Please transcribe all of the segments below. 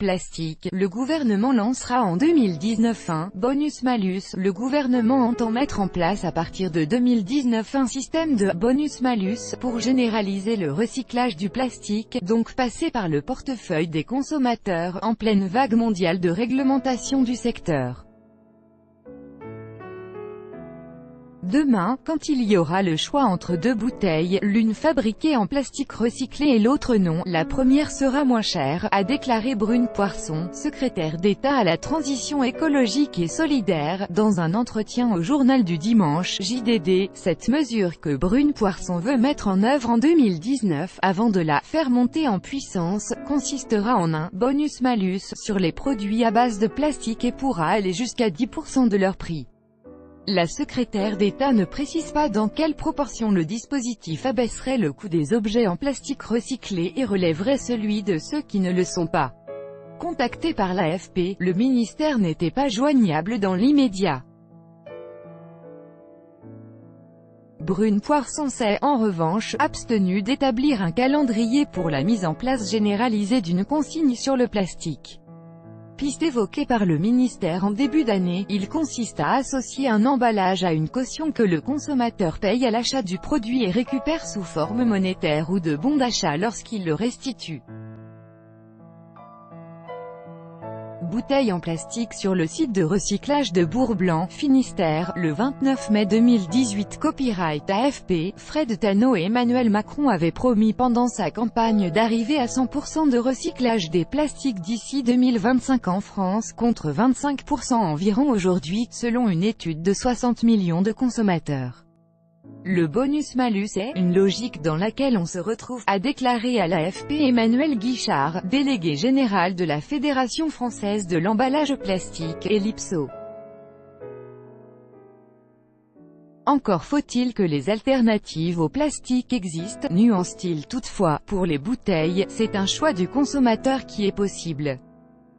plastique, le gouvernement lancera en 2019 un « bonus-malus ». Le gouvernement entend mettre en place à partir de 2019 un système de « bonus-malus » pour généraliser le recyclage du plastique, donc passer par le portefeuille des consommateurs, en pleine vague mondiale de réglementation du secteur. Demain, quand il y aura le choix entre deux bouteilles, l'une fabriquée en plastique recyclé et l'autre non, la première sera moins chère, a déclaré Brune Poirson, secrétaire d'État à la transition écologique et solidaire, dans un entretien au journal du dimanche, JDD. Cette mesure que Brune Poirson veut mettre en œuvre en 2019, avant de la faire monter en puissance, consistera en un « bonus-malus » sur les produits à base de plastique et pourra aller jusqu'à 10% de leur prix. La secrétaire d'État ne précise pas dans quelle proportion le dispositif abaisserait le coût des objets en plastique recyclé et relèverait celui de ceux qui ne le sont pas. Contacté par l'AFP, le ministère n'était pas joignable dans l'immédiat. Brune Poirson s'est, en revanche, abstenue d'établir un calendrier pour la mise en place généralisée d'une consigne sur le plastique. Piste évoquée par le ministère en début d'année, il consiste à associer un emballage à une caution que le consommateur paye à l'achat du produit et récupère sous forme monétaire ou de bon d'achat lorsqu'il le restitue. Bouteille en plastique sur le site de recyclage de Bourg-Blanc, Finistère, le 29 mai 2018. Copyright AFP, Fred Thano et Emmanuel Macron avaient promis pendant sa campagne d'arriver à 100% de recyclage des plastiques d'ici 2025 en France, contre 25% environ aujourd'hui, selon une étude de 60 millions de consommateurs. Le bonus-malus est « une logique dans laquelle on se retrouve », a déclaré à l'AFP Emmanuel Guichard, délégué général de la Fédération française de l'emballage plastique, Ellipso. Encore faut-il que les alternatives au plastique existent, nuance-t-il toutefois. Pour les bouteilles, c'est un choix du consommateur qui est possible.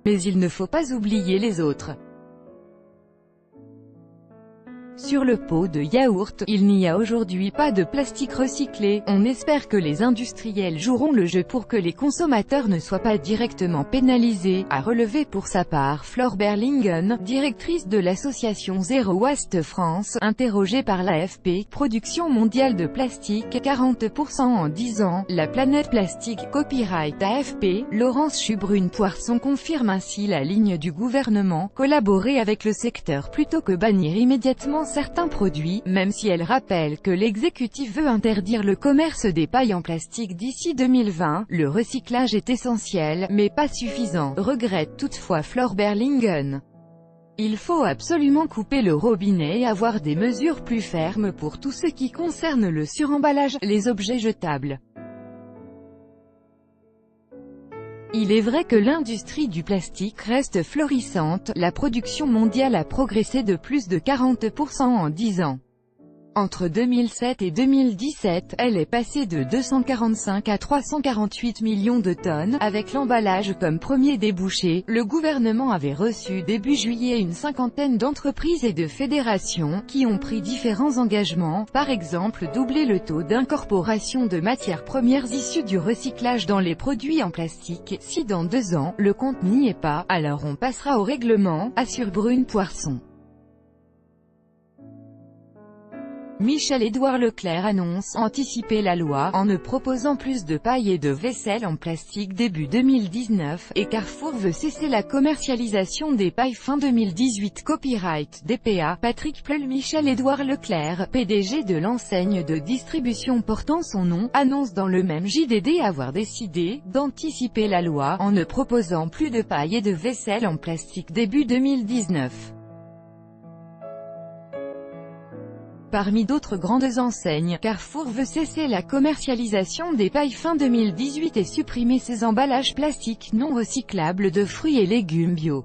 Mais il ne faut pas oublier les autres. Sur le pot de yaourt, il n'y a aujourd'hui pas de plastique recyclé. On espère que les industriels joueront le jeu pour que les consommateurs ne soient pas directement pénalisés, a relevé pour sa part Flore Berlingen, directrice de l'association Zero Waste France, interrogée par l'AFP. Production mondiale de plastique, 40% en 10 ans, la planète plastique. Copyright AFP, Laurence Chubrune Poirson confirme ainsi la ligne du gouvernement, collaborer avec le secteur plutôt que bannir immédiatement certains produits, même si elle rappelle que l'exécutif veut interdire le commerce des pailles en plastique d'ici 2020. Le recyclage est essentiel, mais pas suffisant, regrette toutefois Flore Berlingen. Il faut absolument couper le robinet et avoir des mesures plus fermes pour tout ce qui concerne le suremballage, les objets jetables. Il est vrai que l'industrie du plastique reste florissante, la production mondiale a progressé de plus de 40% en 10 ans. Entre 2007 et 2017, elle est passée de 245 à 348 millions de tonnes, avec l'emballage comme premier débouché. Le gouvernement avait reçu début juillet une cinquantaine d'entreprises et de fédérations, qui ont pris différents engagements, par exemple doubler le taux d'incorporation de matières premières issues du recyclage dans les produits en plastique. Si dans 2 ans, le compte n'y est pas, alors on passera au règlement, assure Brune Poirson. Michel-Édouard Leclerc annonce anticiper la loi, en ne proposant plus de pailles et de vaisselle en plastique début 2019, et Carrefour veut cesser la commercialisation des pailles fin 2018. Copyright DPA, Patrick Pleul. Michel-Édouard Leclerc, PDG de l'enseigne de distribution portant son nom, annonce dans le même JDD avoir décidé d'anticiper la loi, en ne proposant plus de pailles et de vaisselle en plastique début 2019. Parmi d'autres grandes enseignes, Carrefour veut cesser la commercialisation des pailles fin 2018 et supprimer ses emballages plastiques non recyclables de fruits et légumes bio.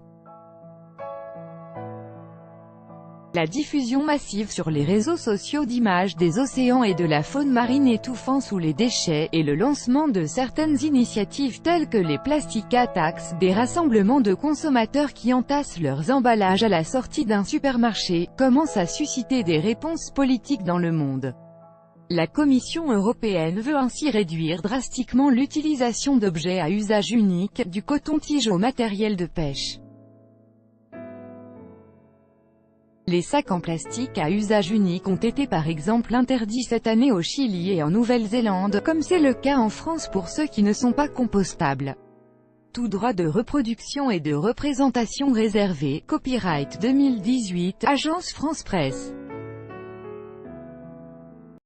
La diffusion massive sur les réseaux sociaux d'images des océans et de la faune marine étouffant sous les déchets, et le lancement de certaines initiatives telles que les Plastica Tax, des rassemblements de consommateurs qui entassent leurs emballages à la sortie d'un supermarché, commencent à susciter des réponses politiques dans le monde. La Commission européenne veut ainsi réduire drastiquement l'utilisation d'objets à usage unique, du coton-tige au matériel de pêche. Les sacs en plastique à usage unique ont été par exemple interdits cette année au Chili et en Nouvelle-Zélande, comme c'est le cas en France pour ceux qui ne sont pas compostables. Tout droit de reproduction et de représentation réservé, copyright 2018, Agence France Presse.